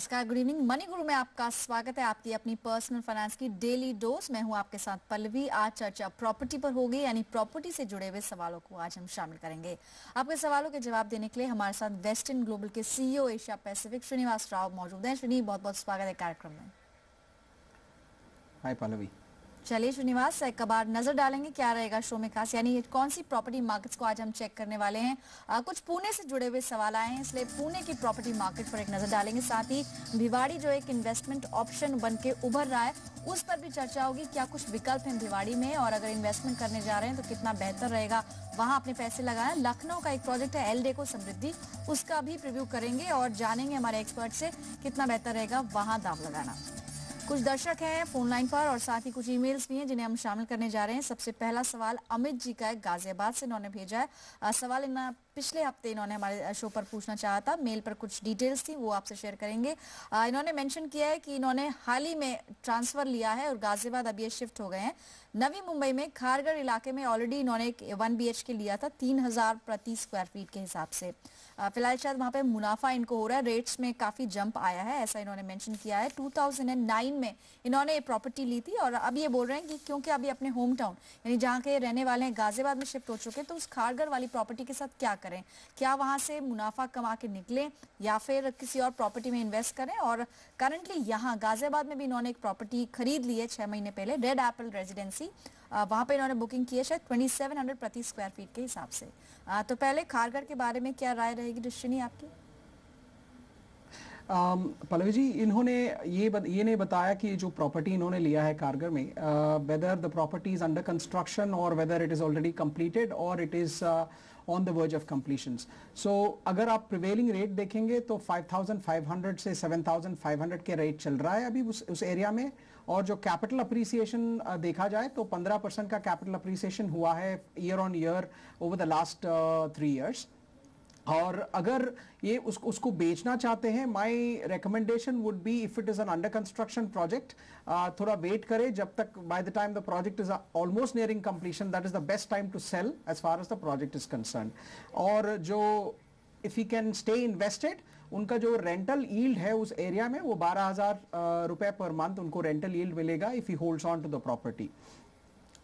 नमस्कार, good evening. Money गुरु में आपका स्वागत है, आपकी अपनी पर्सनल फाइनेंस की डेली डोज। मैं हूं आपके साथ पल्लवी। आज चर्चा प्रॉपर्टी पर होगी, यानी प्रॉपर्टी से जुड़े हुए सवालों को आज हम शामिल करेंगे। आपके सवालों के जवाब देने के लिए हमारे साथ वेस्टर्न ग्लोबल के CEO Asia Pacific Srinivas Rao मौजूद हैं। श्रीनी, बहुत बहुत स्वागत है कार्यक्रम में। हाय पल्लवी। चलिए श्रीनिवास, एक बार नजर डालेंगे क्या रहेगा शो में खास, यानी कौन सी प्रॉपर्टी मार्केट्स को आज हम चेक करने वाले हैं। कुछ पुणे से जुड़े हुए सवाल आए हैं, इसलिए पुणे की प्रॉपर्टी मार्केट पर एक नजर डालेंगे। साथ ही भिवाड़ी जो एक इन्वेस्टमेंट ऑप्शन बन के उभर रहा है, उस पर भी चर्चा होगी। क्या कुछ विकल्प हैं भिवाड़ी में, और अगर इन्वेस्टमेंट करने जा रहे हैं तो कितना बेहतर रहेगा वहां अपने पैसे लगाना। लखनऊ का एक प्रोजेक्ट है एलडेको समृद्धि, उसका भी प्रीव्यू करेंगे और जानेंगे हमारे एक्सपर्ट से कितना बेहतर रहेगा वहां दाव लगाना। कुछ दर्शक हैं फोन लाइन पर और साथ ही कुछ ईमेल्स भी हैं जिन्हें हम शामिल करने जा रहे हैं। सबसे पहला सवाल अमित जी का है, गाजियाबाद से इन्होंने भेजा है। सवाल पिछले हफ्ते इन्होंने हमारे शो पर पूछना चाहा था, मेल पर कुछ डिटेल्स थी वो आपसे शेयर करेंगे। इन्होंने मेंशन किया है कि इन्होंने हाल ही में ट्रांसफर लिया है और गाजियाबाद अब ये शिफ्ट हो गए हैं नवी मुंबई में। खारगढ़ इलाके में ऑलरेडी इन्होंने एक 1 BHK लिया था 3000 प्रति स्क्वायर फीट के हिसाब से। फिलहाल शायद वहां पे मुनाफा इनको हो रहा है, रेट्स में काफी जंप आया है, ऐसा इन्होंने मेंशन किया है। 2009 में इन्होंने ये प्रॉपर्टी ली थी और अब ये बोल रहे हैं कि क्योंकि अभी अपने होम टाउन यानी जहाँ के रहने वाले हैं गाजियाबाद में शिफ्ट हो चुके हैं, तो उस खारगढ़ वाली प्रॉपर्टी के साथ क्या करें, क्या वहां से मुनाफा कमा के निकलें या फिर किसी और प्रॉपर्टी में इन्वेस्ट करें। और करंटली यहाँ गाजियाबाद में भी इन्होंने एक प्रॉपर्टी खरीद ली है 6 महीने पहले, रेड एप्पल रेजिडेंसी। वहां पे इन्होंने बुकिंग की है शायद 2700 प्रति स्क्वायर फीट के हिसाब से। तो पहले खारगढ़ के बारे में क्या राय रहेगी दृष्टिनी आपकी? पल्लवी जी, इन्होंने ये नहीं बताया कि जो प्रॉपर्टी इन्होंने लिया है कारगर में, whether the property is under construction और whether it is already completed और it is on the verge of completions. So अगर आप प्रिवेलिंग रेट देखेंगे तो 5500 से 7500 के रेट चल रहा है अभी उस एरिया में। और जो कैपिटल अप्रिसिएशन देखा जाए तो 15% का कैपिटल अप्रिसिएशन हुआ है year on year over the last 3 years। और अगर ये उसको बेचना चाहते हैं, my recommendation would be if it is an under construction project, थोड़ा वेट करें जब तक by the time the project is almost nearing completion, that is the best time to sell as far as the project is concern. और जो if he can stay invested, उनका जो rental yield है उस area में वो 12,000 रुपए per month उनको रेंटल यील्ड मिलेगा if he holds on to the property.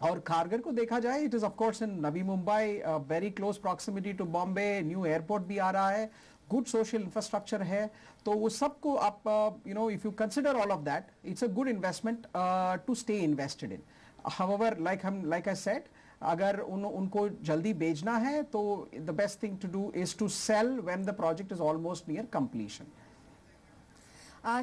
और खारगर को देखा जाए, it is of course in Navi Mumbai, very close proximity to Bombay, new airport भी आ रहा है, गुड सोशल इंफ्रास्ट्रक्चर है, तो वो सबको आप if you consider all of that, it's a good investment to stay invested in. However like I said, अगर उनको जल्दी बेचना है तो the best thing to do is to sell when the project is almost near completion.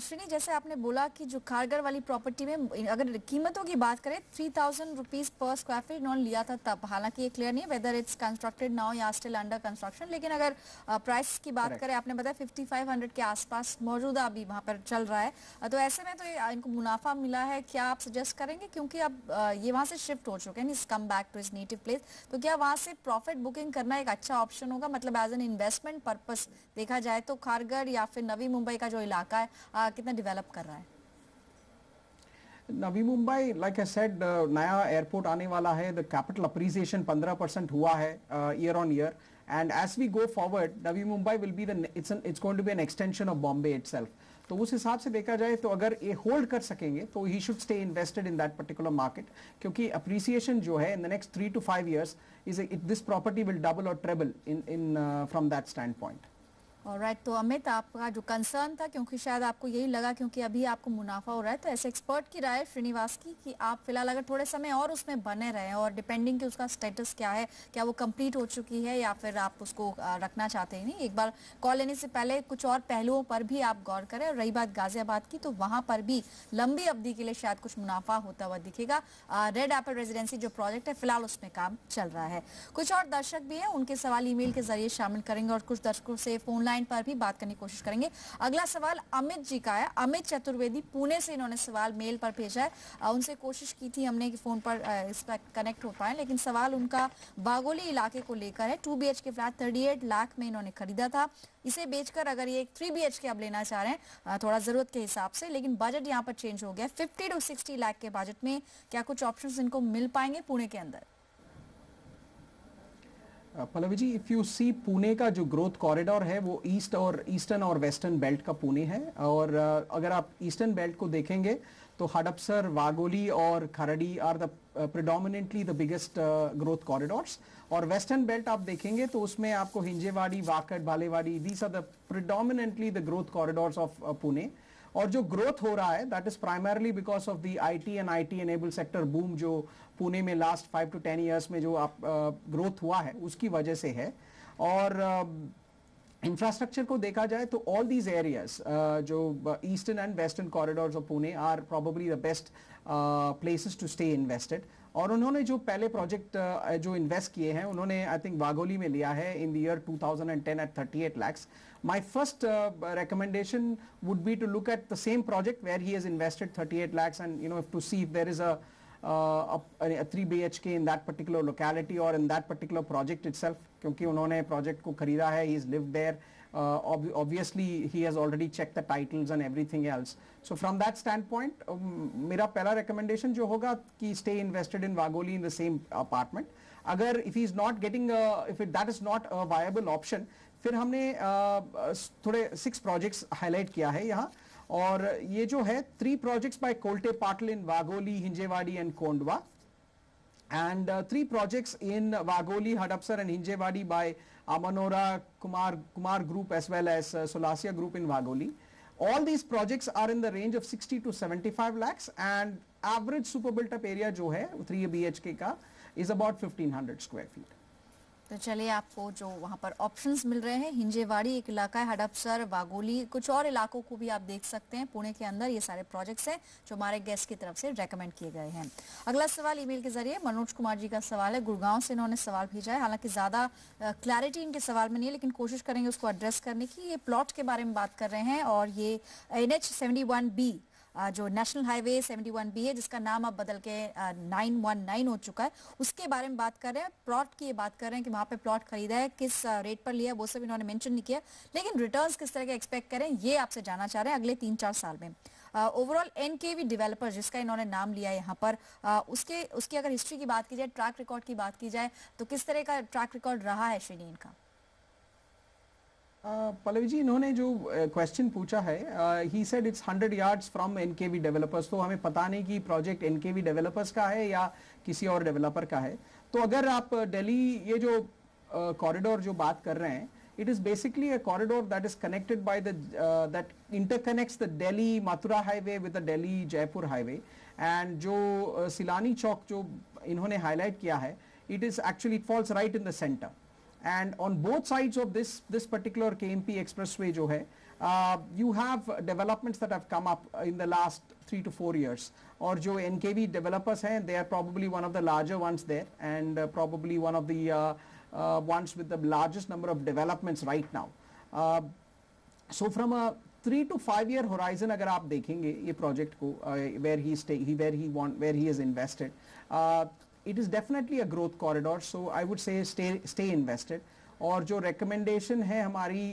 Srini, जैसे आपने बोला कि जो खारगढ़ वाली प्रॉपर्टी में अगर कीमतों की बात करें 3000 रुपीज पर स्क्वायर फीट इन्होंने लिया था तब, हालांकि ये क्लियर नहीं है वेदर इट्स कंस्ट्रक्टेड नाउ या स्टिल अंडर कंस्ट्रक्शन, लेकिन अगर प्राइस की बात करें, आपने बताया 5500 के आसपास मौजूदा अभी वहां पर चल रहा है, तो ऐसे में तो इनको मुनाफा मिला है। क्या आप सजेस्ट करेंगे, क्योंकि अब ये वहां से शिफ्ट हो चुके हैं, come back to his native place, तो क्या वहां से प्रॉफिट बुकिंग करना एक अच्छा ऑप्शन होगा, मतलब एज एन इन्वेस्टमेंट पर्पस देखा जाए तो खारगढ़ या फिर नवी मुंबई का जो इलाका है कितना डेवलप कर रहा है? Navi Mumbai, like I said, नया एयरपोर्ट आने वाला है, द कैपिटल अप्रिसिएशन 15% हुआ है year on year, and as we go forward Navi Mumbai will be the it's going to be an extension of Bombay itself. तो उस हिसाब से देखा जाए तो अगर ये होल्ड कर सकेंगे तो ही should stay invested in that particular market, क्योंकि अप्रिसिएशन जो है in the next 3 to 5 years this property will double और treble in from that standpoint. Alright, तो अमित, आपका जो कंसर्न था, क्योंकि शायद आपको यही लगा क्योंकि अभी आपको मुनाफा हो रहा है, तो ऐसे एक्सपर्ट की राय श्रीनिवास की कि आप फिलहाल अगर थोड़े समय और उसमें बने रहें, और डिपेंडिंग कि उसका स्टेटस क्या है, क्या वो कंप्लीट हो चुकी है या फिर आप उसको रखना चाहते हैं नहीं, एक बार कॉल लेने से पहले कुछ और पहलुओं पर भी आप गौर करें। और रही बात गाजियाबाद की, तो वहां पर भी लंबी अवधि के लिए शायद कुछ मुनाफा होता हुआ दिखेगा। रेड एप्पल रेजिडेंसी जो प्रोजेक्ट है फिलहाल उसमें काम चल रहा है। कुछ और दर्शक भी हैं, उनके सवाल ईमेल के जरिए शामिल करेंगे और कुछ दर्शकों से फोन लाइन पर भी बात करने की कोशिश करेंगे। अगला सवाल अमित जी का है, अमित चतुर्वेदी पुणे से इन्होंने सवाल मेल पर भेजा है। उनसे कोशिश की थी हमने कि फोन पर इस पर कनेक्ट हो पाए, लेकिन सवाल उनका बागोली इलाके को लेकर है। 2 BHK फ्लैट 38 लाख में इन्होंने खरीदा था, इसे बेचकर अगर ये 3 BHK अब लेना चाह रहे हैं थोड़ा जरूरत के हिसाब से, लेकिन बजट यहाँ पर चेंज हो गया, 50 to 60 लाख के बजट में क्या कुछ ऑप्शंस इनको मिल पाएंगे पुणे के अंदर? Pallavi ji, if you see Pune का जो ग्रोथ कॉरिडोर है वो ईस्टर्न और वेस्टर्न बेल्ट का पुणे है। और अगर आप ईस्टर्न बेल्ट को देखेंगे तो हडपसर, वागोली और Kharadi are the predominantly the biggest growth corridors. और वेस्टर्न बेल्ट आप देखेंगे तो उसमें आपको Hinjewadi, Wakad, Balewadi, these are the predominantly the growth corridors of Pune. और जो ग्रोथ हो रहा है that is primarily because of the IT and IT enable sector boom जो पुणे में लास्ट 5 to 10 ईयर्स में जो आप ग्रोथ हुआ है उसकी वजह से है। और इंफ्रास्ट्रक्चर को देखा जाए तो ऑल दीज एरियाज जो eastern and western corridors of Pune are probably the best places to stay invested. और उन्होंने जो पहले प्रोजेक्ट जो इन्वेस्ट किए हैं उन्होंने आई थिंक वागोली में लिया है in the year 2010 at 38 lakhs. My first recommendation would be to look at the same project where he has invested 38 lakhs and to see if there is a 3 BHK in that particular locality or in that particular project itself, क्योंकि उन्होंने project को खरीदा है, he has lived there, obviously he has already checked the titles and everything else. So from that standpoint मेरा पहला recommendation जो होगा कि stay invested in Vagoli in the same apartment. अगर if he is not getting that is not a viable option, फिर हमने थोड़े 6 projects highlight किया है यहाँ। और ये जो है 3 projects by Kolte Patil in Vagoli, Hinjewadi and Kondwa, and 3 projects in Vagoli, Hadapsar and Hinjewadi by Amanora Kumar Group as well as Solasia Group in Vagoli. All these projects are in the range of 60 to 75 lakhs and average super built up area जो है 3 BHK का is about 1500 square feet. तो चलिए आपको जो वहाँ पर options मिल रहे हैं, हिंजेवाड़ी एक इलाका है, हडपसर, वागोली, कुछ और इलाकों को भी आप देख सकते हैं पुणे के अंदर। ये सारे प्रोजेक्ट्स हैं जो हमारे गेस्ट की तरफ से रेकमेंड किए गए हैं। अगला सवाल ईमेल के जरिए मनोज कुमार जी का सवाल है, गुड़गांव से इन्होंने सवाल भेजा है। हालांकि ज़्यादा क्लैरिटी इनके सवाल में नहीं है लेकिन कोशिश करेंगे उसको एड्रेस करने की। ये प्लॉट के बारे में बात कर रहे हैं और ये NH 71B जो नेशनल हाईवे 71B है जिसका नाम अब बदल के 919 हो चुका है, उसके बारे में बात कर रहे हैं। प्लॉट की ये बात कर रहे हैं कि वहाँ पे प्लॉट खरीदा है, किस रेट पर लिया, वो सब इन्होंने मेंशन नहीं किया, लेकिन रिटर्न्स किस तरह के एक्सपेक्ट करें ये आपसे जानना चाह रहे हैं अगले 3-4 साल में। ओवरऑल NKV डेवलपर्स जिसका इन्होंने नाम लिया है यहाँ पर, उसकी अगर हिस्ट्री की बात की जाए, ट्रैक रिकॉर्ड की बात की जाए तो किस तरह का ट्रैक रिकॉर्ड रहा है श्रीनी इनका? पल्लवी जी, इन्होंने जो क्वेश्चन पूछा है, he said it's 100 yards from NKV developers, तो हमें पता नहीं कि प्रोजेक्ट NKV डेवलपर्स का है या किसी और डेवलपर का है। तो अगर आप दिल्ली ये जो कॉरिडोर जो बात कर रहे हैं, it is basically a corridor that is connected by that interconnects the Delhi Mathura highway with the Delhi Jaipur highway, and जो सिलानी चौक जो इन्होंने हाईलाइट किया है, it falls right in the center. And on both sides of this particular KMP expressway जो है, you have developments that have come up in the last 3 to 4 years. और जो NKV developers हैं, they are probably one of the larger ones there and probably one of the ones with the largest number of developments right now. So from a 3 to 5 year horizon अगर आप देखेंगे ये project को, where he has invested, it is definitely a growth corridor, so I would say stay invested. और जो recommendation है हमारी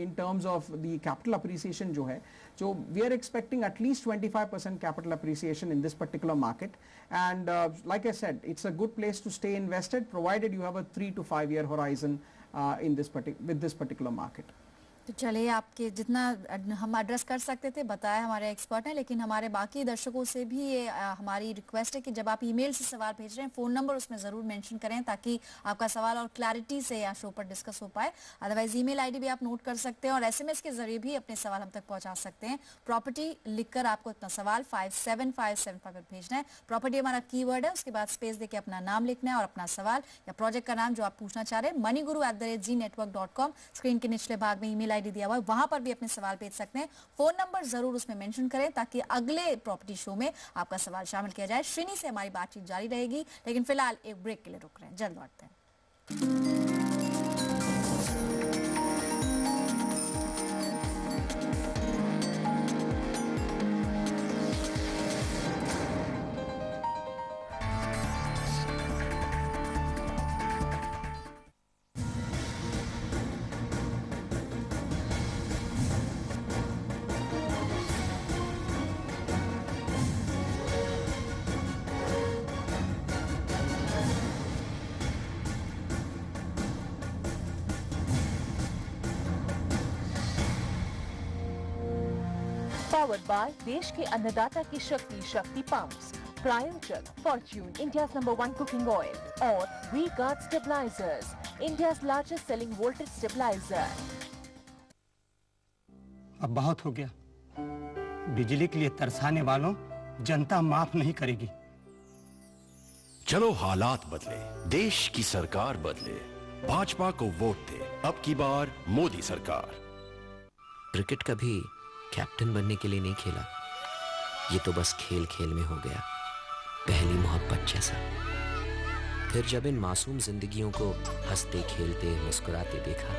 in terms of the capital appreciation जो है, so we are expecting at least 25% capital appreciation in this particular market, and like I said, it's a good place to stay invested provided you have a 3 to 5 year horizon with this particular market. तो चलिए, आपके जितना हम address कर सकते थे बताया हमारे एक्सपर्ट हैं, लेकिन हमारे बाकी दर्शकों से भी ये हमारी रिक्वेस्ट है कि जब आप ईमेल से सवाल भेज रहे हैं फ़ोन नंबर उसमें ज़रूर मेंशन करें ताकि आपका सवाल और क्लैरिटी से यहाँ शो पर डिस्कस हो पाए। अदरवाइज ईमेल आईडी भी आप नोट कर सकते हैं और SMS के जरिए भी अपने सवाल हम तक पहुँचा सकते हैं। प्रॉपर्टी लिखकर आपको इतना सवाल 57575 पर भेजना है। प्रॉपर्टी हमारा कीवर्ड है, उसके बाद स्पेस देके अपना नाम लिखना है और अपना सवाल या प्रोजेक्ट का नाम जो आप पूछना चाह रहे हैं। moneyguru@gnetwork.com स्क्रीन के निचले भाग में ईमेल आईडी दिया हुआ है, वहां पर भी अपने सवाल भेज सकते हैं। फोन नंबर जरूर उसमें मेंशन करें ताकि अगले प्रॉपर्टी शो में आपका सवाल शामिल किया जाए। श्रीनी से हमारी बातचीत जारी रहेगी, लेकिन फिलहाल एक ब्रेक के लिए रुक रहे हैं, जल्द लौटते हैं। Powered by देश के अन्नदाता की शक्ति शक्ति पंप्स, प्रायोजक फॉर्च्यून इंडिया's #1 cooking oil और V-Guard stabilizers, India's largest selling voltage stabilizer. अब बहुत हो गया। बिजली के लिए तरसाने वालों जनता माफ नहीं करेगी। चलो हालात बदले, देश की सरकार बदले, भाजपा को वोट दे, अब की बार मोदी सरकार। क्रिकेट कभी कैप्टन बनने के लिए नहीं खेला, ये तो बस खेल खेल में हो गया, पहली मोहब्बत जैसा। फिर जब इन मासूम जिंदगियों को हंसते खेलते मुस्कुराते देखा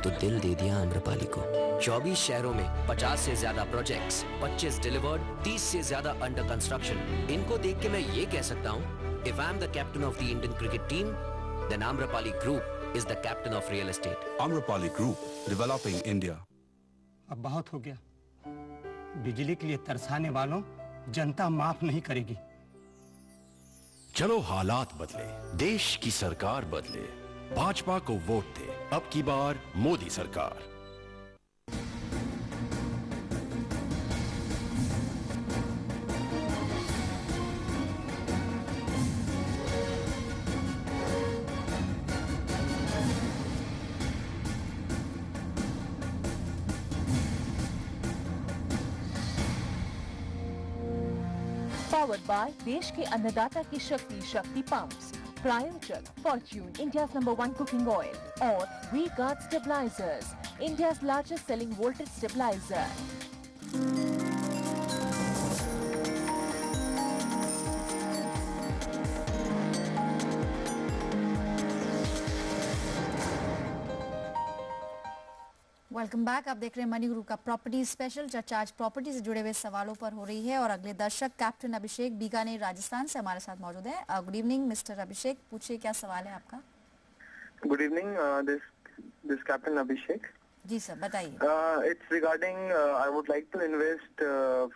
तो दिल दे दिया आम्रपाली को। 24 शहरों में 50 से ज्यादा प्रोजेक्ट्स, 25 डिलीवर्ड, 30 से ज्यादा अंडर कंस्ट्रक्शन। इनको देख के मैं ये कह सकता हूँ, if I'm the captain of the Indian cricket team, then Amrapali Group is the captain of real estate. Amrapali Group, developing India. अब बहुत हो गया। बिजली के लिए तरसाने वालों जनता माफ नहीं करेगी। चलो हालात बदले, देश की सरकार बदले, भाजपा को वोट दे, अब की बार मोदी सरकार। Powered by देश के अन्नदाता की शक्ति शक्ति पंप्स, प्रायोजक फॉर्च्यून इंडिया's #1 cooking oil और V-Guard stabilizers, India's largest selling voltage stabilizer. Welcome back. आप देख रहे हैं मनी ग्रुप का प्रॉपर्टी स्पेशल। चर्चा आज प्रॉपर्टी से जुड़े हुए सवालों पर हो रही है और अगले दर्शक कैप्टन अभिषेक बीकानेर राजस्थान से हमारे साथ मौजूद है। गुड इवनिंग मिस्टर अभिषेक, पूछिए क्या सवाल है आपका। Good evening, this captain Abhishek. जी सर, बताइए। It's regarding I would like to invest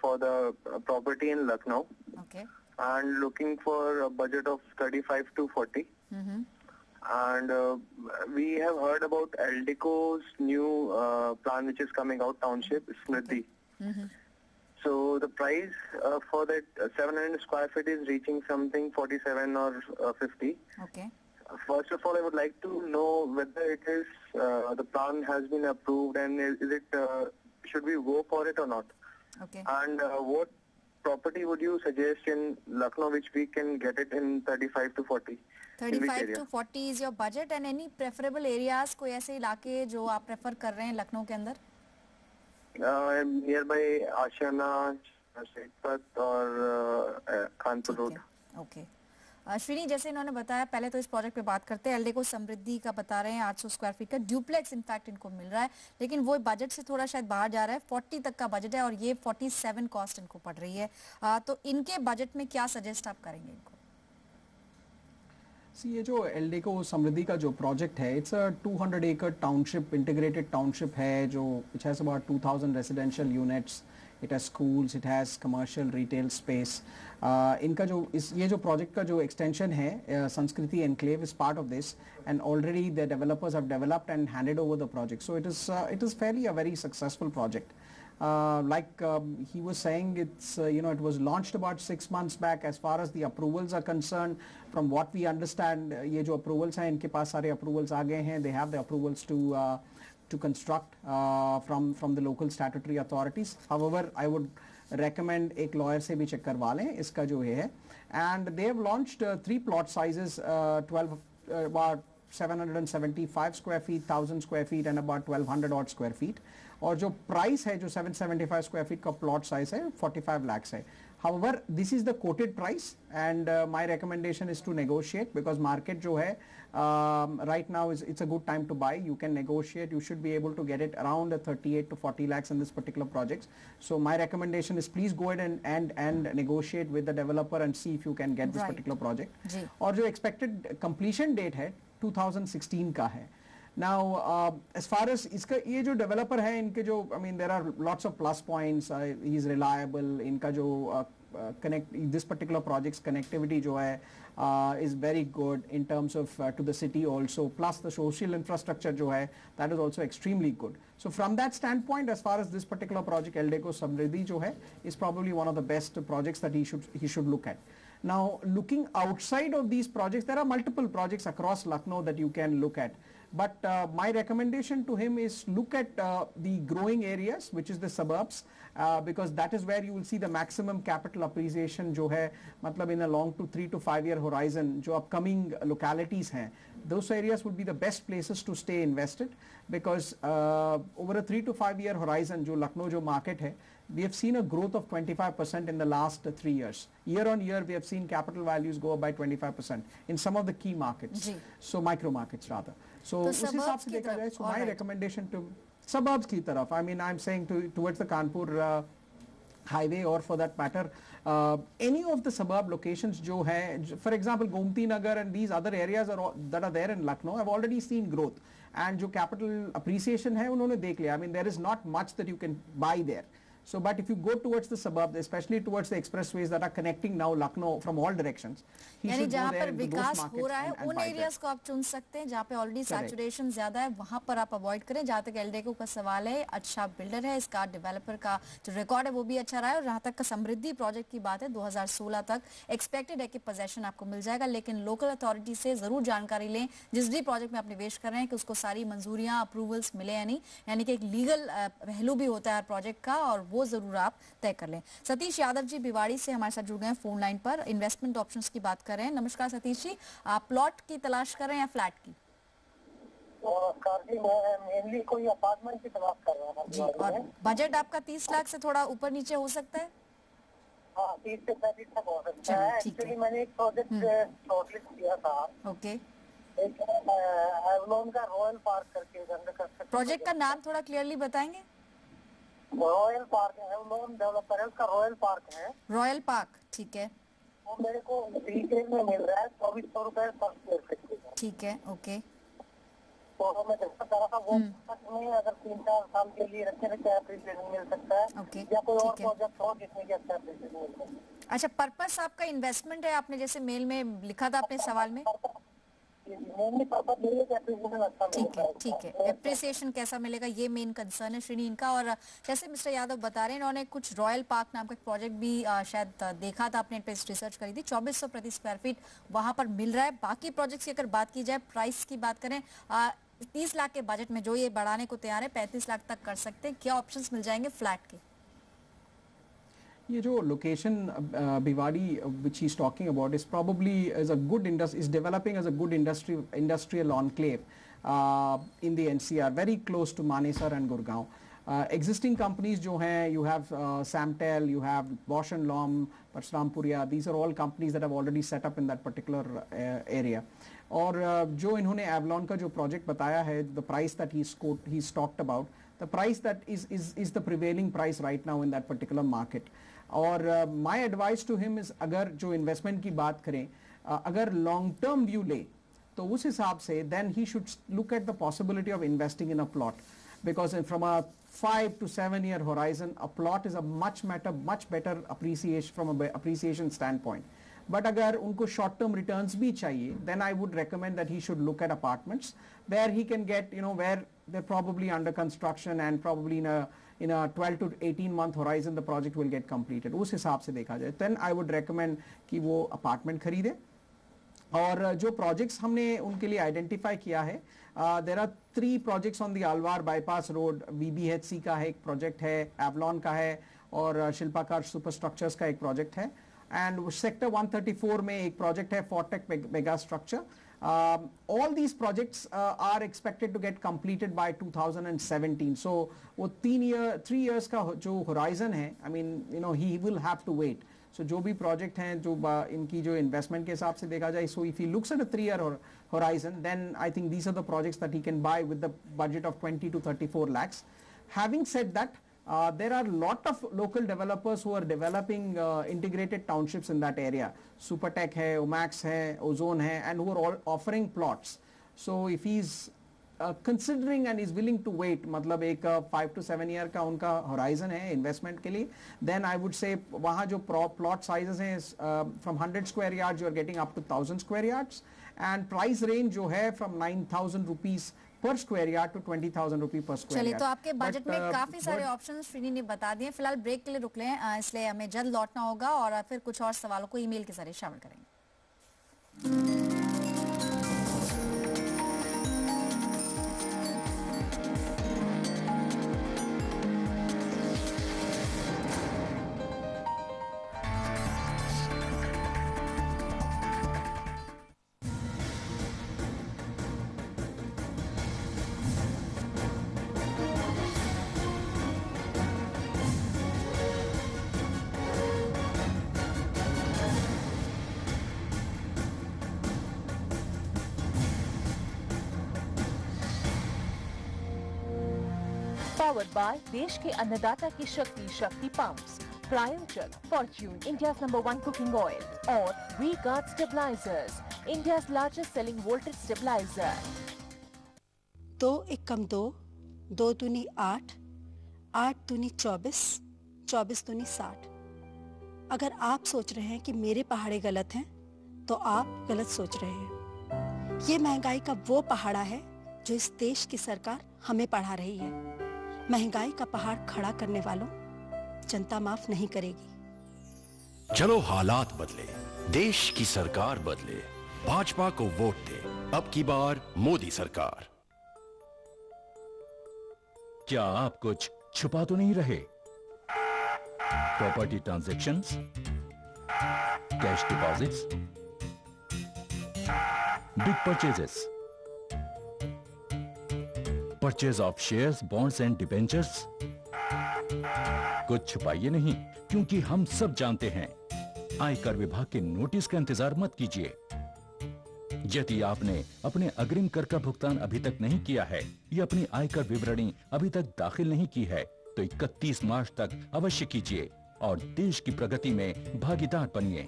for the property in Lucknow okay and looking for a budget of 35 to 40. And we have heard about Eldeco's new plan which is coming out, Township Smriti. So the price for that 700 square feet is reaching something 47 or 50. Okay First of all, I would like to know whether it is the plan has been approved and is it should we go for it or not? Okay And what property would you suggest in Lucknow which we can get it in 35 to 40? In which 35 area? to 40 is your budget and any preferable areas, कोई ऐसे इलाके जो आप prefer कर रहे हैं लखनऊ के अंदर? Nearby Ashiana, Shekhpat और कानपुर रोड। ओके श्रीनी, जैसे इन्होंने बताया, पहले तो इस प्रोजेक्ट पे बात करते हैं। एल्डेको समृद्धि का बता रहे हैं 800 स्क्वायर फीट का ड्यूप्लेक्स इनफैक्ट इनको मिल रहा है, लेकिन वो बजट से थोड़ा शायद बाहर जा रहा है। 40 तक का बजट है और ये 47 कॉस्ट इनको पड़ रही है। तो इनके बजट में क्या सजेस्ट आप करेंगे इनको? ये जो एल्डेको समृद्धि का जो प्रोजेक्ट है, इट्स अ 200 एकड़ टाउनशिप, इंटीग्रेटेड टाउनशिप है, जो it has about 2000 residential units, it has schools, it has commercial retail space. इनका जो ये जो प्रोजेक्ट का जो एक्सटेंशन है, संस्कृति enclave is part of this and already the developers have developed and handed over the project, so it is fairly a very successful project. He was saying, it's it was launched about 6 months back. As far as the approvals are concerned, from what we understand, ये जो approvals हैं, इनके पास सारे approvals आ गए हैं. They have the approvals to construct from the local statutory authorities. However, I would recommend एक lawyer से भी check करवा लें इसका जो है. And they have launched 3 plot sizes, 12 about 775 square feet, 1000 square feet and about 1200 odd square feet. और जो प्राइस है, जो 775 स्क्वायर फीट का प्लॉट साइज है, 45 lakhs है. However, this is the quoted price and my recommendation is to negotiate, because market जो है right now it's a good time to buy. You can negotiate. You should be able to get it around 38 to 40 lakhs in this particular project. So my recommendation is please go ahead and negotiate with the developer and see if you can get this particular project. और जो expected completion date है 2016 का है. Now, as far as इसका ये जो developer है, इनके जो there are lots of plus points. He is reliable. इनका जो this particular project's connectivity जो है is very good in terms of to the city also, plus the social infrastructure जो है that is also extremely good. So from that standpoint, as far as this particular project Eldeco Samriddhi जो है is probably one of the best projects that he should look at. Now looking outside of these projects, there are multiple projects across Lucknow that you can look at. But my recommendation to him is look at the growing areas, which is the suburbs, because that is where you will see the maximum capital appreciation जो है, मतलब in a long to 3 to 5 year horizon, जो upcoming localities हैं, those areas would be the best places to stay invested, because over a 3 to 5 year horizon, जो Lucknow जो market है, we have seen a growth of 25% in the last 3 years. Year on year, we have seen capital values go up by 25% in some of the key markets. So micro markets rather. So उस हिसाब से देखा जाए, so my recommendation to suburbs की तरफ, I mean I'm saying towards the Kanpur highway, or for that matter any of the suburb locations जो है, for example Gomti Nagar and these other areas that are there in Lucknow have already seen growth, and जो capital appreciation है उन्होंने देख लिया. I mean there is not much that you can buy there. So, but if you go towards the suburbs, especially towards the expressways that are connecting now Lucknow from all directions, he should go there into those markets हो रहा है and उन buy areas को आप चुन सकते हैं जहाँ पे ऑलरेडी सैचुरेशन ज्यादा है, वहां पर आप अवॉइड करें. जहाँ तक एल्डेको का सवाल है, अच्छा बिल्डर है, इसका डेवलपर का जो रिकॉर्ड है वो भी अच्छा रहा है. और जहाँ तक का समृद्धि प्रोजेक्ट की बात है, 2016 तक एक्सपेक्टेड है कि पोजेशन आपको मिल जाएगा, लेकिन लोकल अथॉरिटी से जरूर जानकारी लें जिस भी प्रोजेक्ट में आप निवेश कर रहे हैं कि उसको सारी मंजूरियां अप्रूवल्स मिले या नहीं, यानी कि एक लीगल पहलू भी होता है प्रोजेक्ट का, और वो जरूर आप तय कर लें. सतीश यादव जी भिवाड़ी से हमारे साथ जुड़ गए हैं फोन लाइन पर, इन्वेस्टमेंट ऑप्शंस की बात कर रहे हैं. नमस्कार सतीश जी, आप प्लॉट की तलाश कर रहे हैं या फ्लैट की? मैं मेनली कोई अपार्टमेंट की तलाश कर रहा था जी. और बजट आपका 30 लाख से थोड़ा ऊपर नीचे हो सकता है? हाँ, 30 से 35 तक हो सकता है. एक्चुअली मैंने एक प्रोजेक्ट शॉर्टलिस्ट किया था. ओके, एक एवलॉन का रॉयल पार्क करके. प्रोजेक्ट का नाम थोड़ा क्लियरली बताएंगे? रॉयल पार्क है, एवलॉन डेवलपर है, उसका रॉयल पार्क है. रॉयल पार्क, ठीक है. वो मेरे को रीटेल में मिल रहा है 2400 रुपए पर स्क्वायर फीट. ठीक है, ओके. तो मैं देखना चाह रहा था वो में अगर 3-4 साल के लिए रखे तो क्या एप्रिसिएशन मिल सकता है, ओके, या कोई और ठीक है. प्रोजेक्ट हो जिसमें कि अच्छा एप्रिसिएशन मिल सकता है. अच्छा, पर्पस आपका इन्वेस्टमेंट है, आपने जैसे मेल में लिखा था अपने सवाल में. ठीक है, ठीक है. एप्रिसिएशन कैसा मिलेगा ये मेन कंसर्न है श्रीनी इनका. और जैसे मिस्टर यादव बता रहे हैं, इन्होंने कुछ रॉयल पार्क नाम का एक प्रोजेक्ट भी शायद देखा था, आपने पे रिसर्च करी थी. 2400 प्रति स्क्वायर फीट वहां पर मिल रहा है. बाकी प्रोजेक्ट्स की अगर बात की जाए, प्राइस की बात करें, 30 लाख के बजट में जो ये बढ़ाने को तैयार है 35 लाख तक कर सकते हैं. क्या ऑप्शंस मिल जाएंगे फ्लैट के? ये जो location Bhiwadi which he is talking about is probably is a good is developing as a good industrial enclave in the NCR, very close to Manesar and Gurgaon. Existing companies जो हैं, you have Samtel, you have Bosch and Lomb, Parshrampuria, these are all companies that have already set up in that particular area. और जो इन्होंने Avalon का जो project बताया है, the price that he's talked about, the price that is the prevailing price right now in that particular market. और my advice to him is, अगर जो investment की बात करें, अगर long term view ले तो उस हिसाब से then he should look at the possibility of investing in a plot, because from a 5 to 7 year horizon a plot is a much better appreciation from a appreciation standpoint. But अगर उनको short term returns भी चाहिए, then I would recommend that he should look at apartments where he can get, where they're probably under construction and probably in a 12 to 18 month horizon the project will get completed. उस हिसाब से देखा जाए then I would recommend कि वो apartment खरीदे. और जो projects हमने उनके लिए identify किया है, there are 3 projects on the Alwar bypass road. VBHC का है एक project है, Avalon का है, और शिल्पाकार superstructures का एक project है, and sector 134 में एक project है Fortec mega structure. All these projects are expected to get completed by 2017. So वो 3 years का जो horizon है, I mean he will have to wait. So जो भी project हैं जो इनकी जो investment के हिसाब से देखा जाए, so if he looks at a 3 year horizon, then I think these are the projects that he can buy with the budget of 20 to 34 lakhs. Having said that, there are a lot of local developers who are developing integrated townships in that area. Supertech hai, Omax hai, Ozone hai, and who are all offering plots. So if he's considering and is willing to wait, मतलब एक 5 to 7 year का उनका horizon है investment के लिए, then I would say वहाँ जो plot sizes हैं from 100 square yards you are getting up to 1000 square yards, and price range जो है from 9,000 rupees per square yard to 20,000 rupees per square चलिए yard. तो आपके बजट में काफी सारे ऑप्शंस श्रीनी ने बता दिए। फिलहाल ब्रेक के लिए रुक लें, इसलिए हमें जल्द लौटना होगा और फिर कुछ और सवालों को ईमेल के जरिए शामिल करेंगे। पावर्ड बाय देश के अन्नदाता की शक्ति, शक्ति पंप्स, प्रायोजक Fortune, India's number 1 cooking oil और V guard stabilisers, India's largest selling voltage stabiliser. 2 1 कम 2, 2 दूनी 8, 8 दूनी 24, 24 दूनी 60। अगर आप सोच रहे हैं कि मेरे पहाड़े गलत हैं, तो आप गलत सोच रहे हैं। ये महंगाई का वो पहाड़ा है जो इस देश की सरकार हमें पढ़ा रही है। महंगाई का पहाड़ खड़ा करने वालों जनता माफ नहीं करेगी। चलो हालात बदले, देश की सरकार बदले, भाजपा को वोट दे, अब की बार मोदी सरकार। क्या आप कुछ छुपा तो नहीं रहे? Property transactions, cash deposits, big purchases, purchase of shares, bonds and debentures. कुछ छुपाइए नहीं, क्योंकि हम सब जानते हैं। आयकर विभाग के नोटिस का इंतजार मत कीजिए। यदि आपने अपने अग्रिम कर का भुगतान अभी तक नहीं किया है या अपनी आयकर विवरणी अभी तक दाखिल नहीं की है, तो 31 मार्च तक अवश्य कीजिए और देश की प्रगति में भागीदार बनिए।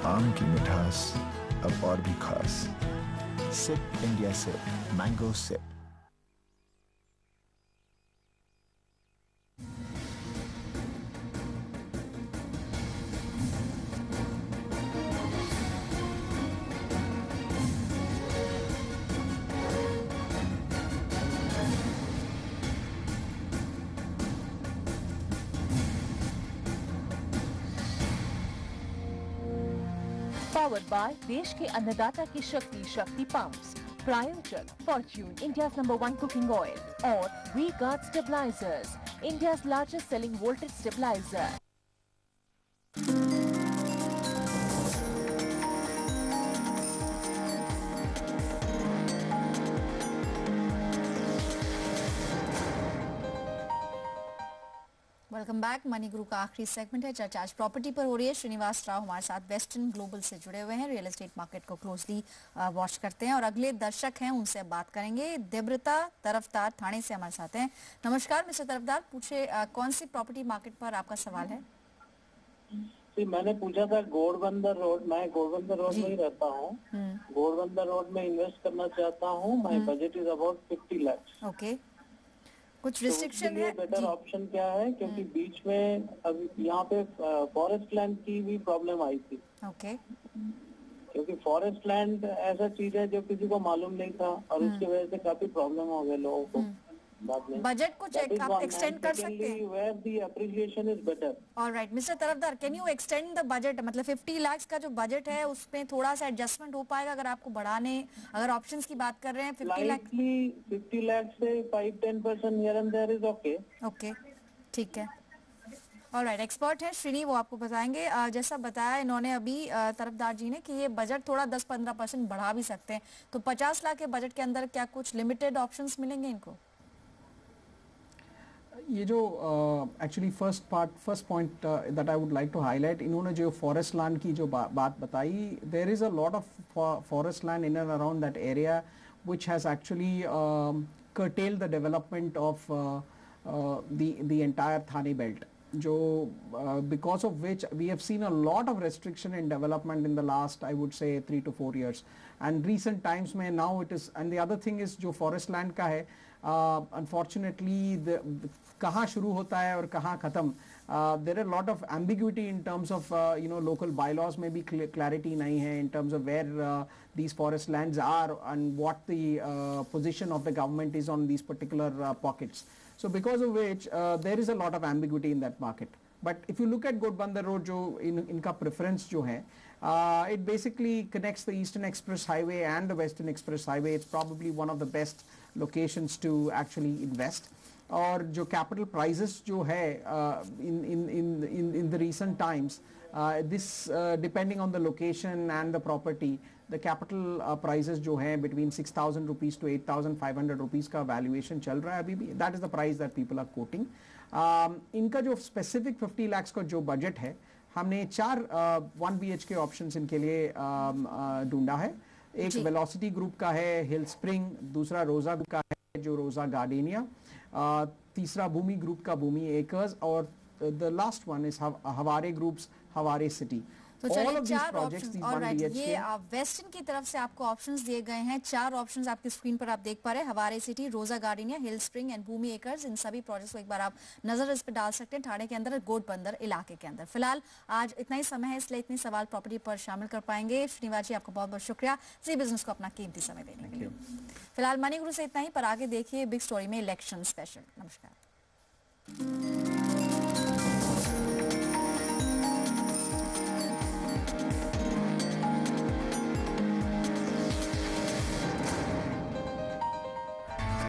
आम की मिठास अब और भी खास। Sip India sip, mango sip. Powered by देश के अन्नदाता की शक्ति, शक्ति पंप्स, प्रायोजक Fortune, India's number 1 cooking oil और V guard stabilisers, India's largest selling voltage stabiliser. Welcome back. Money Guru का आखिरी सेगमेंट है, चर्चा आज प्रॉपर्टी पर हो रही है। श्रीनिवास राव हमारे साथ वेस्टर्न ग्लोबल से जुड़े हुए हैं, रियल एस्टेट मार्केट को क्लोजली वॉच करते हैं और अगले दर्शक हैं उनसे बात करेंगे। देवव्रता तरफदार थाने से हमारे साथ हैं। नमस्कार मिस्टर तरफदार, पूछे कौन सी प्रॉपर्टी मार्केट पर आपका सवाल है? जी, मैंने पूछा था घोड़बंदर रोड, मैं घोड़बंदर रोड में ही रहता हूँ। घोड़बंदर रोड में इन्वेस्ट करना चाहता हूँ। My budget is about 50 lakh. Okay, कुछ रिस्ट्रिक्शन है? बेटर ऑप्शन क्या है, क्योंकि बीच में अभी यहाँ पे फॉरेस्ट लैंड की भी प्रॉब्लम आई थी। ओके, क्योंकि फॉरेस्ट लैंड ऐसा चीज है जो किसी को मालूम नहीं था और उसकी वजह से काफी प्रॉब्लम हो गए लोगों को बाद में। बजट कुछ आप एक्सटेंड कर सकते हैं? Where the appreciation is better. Alright mister Tarafdar, can you extend the budget? मतलब 50 लाख का जो बजट है उसमें थोड़ा सा एडजस्टमेंट हो पाएगा अगर आपको बढ़ाने, अगर ऑप्शंस की बात कर रहे हैं 50 लाख? 50 लाख से 5-10% here and there is okay. Okay, ठीक है। ऑलराइट, एक्सपर्ट है श्रीनी, वो आपको बताएंगे। जैसा बताया इन्होंने अभी तरफदार जी ने कि ये बजट थोड़ा 10-15% बढ़ा भी सकते हैं, तो 50 लाख के बजट के अंदर क्या कुछ लिमिटेड ऑप्शंस मिलेंगे इनको? ये जो actually first point that I would like to highlight, इन्होंने जो फॉरेस्ट लैंड की जो बात बताई, there is a lot of forest land in and around that area which has actually curtailed the development of the entire Thane belt. जो because of which we have seen a lot of restriction in development in the last, I would say, 3 to 4 years, and recent times में now it is, and the other thing is जो forest land का है, unfortunately कहाँ शुरू होता है और कहाँ खत्म, there are a lot of ambiguity in terms of local bylaws में भी clarity नहीं है in terms of where these forest lands are and what the position of the government is on these particular pockets. So because of which there is a lot of ambiguity in that market. But if you look at Ghodbunder Road, जो इनका preference जो है, it basically connects the Eastern Express Highway and the Western Express Highway. It's probably one of the best locations to actually invest. और जो capital prices जो है in the recent times, this depending on the location and the property, the capital prices जो है between 6,000 rupees to 8,500 rupees का valuation चल रहा है अभी भी. That is the price that people are quoting. इनका जो specific 50 lakhs का जो budget है, हमने 4 1 BHK options इनके लिए ढूंढा है. एक वेलोसिटी ग्रुप का है हिल स्प्रिंग, दूसरा रोजा ग्रुप का है जो रोजा गार्डेनिया, तीसरा भूमि ग्रुप का भूमि एकर्स, और the last one is Haware groups Haware city. तो चलिए 4 ऑप्शंस, ऑलराइट, ये वेस्टर्न की तरफ से आपको ऑप्शंस दिए गए हैं. 4 ऑप्शंस आपकी स्क्रीन पर आप देख पा रहे हैं. Haware city, Rosa Gardenia, hill spring and Bhoomi acres. इन सभी प्रोजेक्ट्स को एक बार आप नजर इस पर डाल सकते हैं ठाणे के अंदर, गोडबंदर इलाके के अंदर. फिलहाल आज इतना ही समय है, इसलिए इतनी सवाल प्रॉपर्टी पर शामिल कर पाएंगे. श्रीनिवास जी, आपका बहुत बहुत शुक्रिया जी बिजनेस को अपना कीमती समय देने के लिए. फिलहाल मनी गुरु से इतना ही, पर आगे देखिए बिग स्टोरी में इलेक्शन स्पेशल. नमस्कार.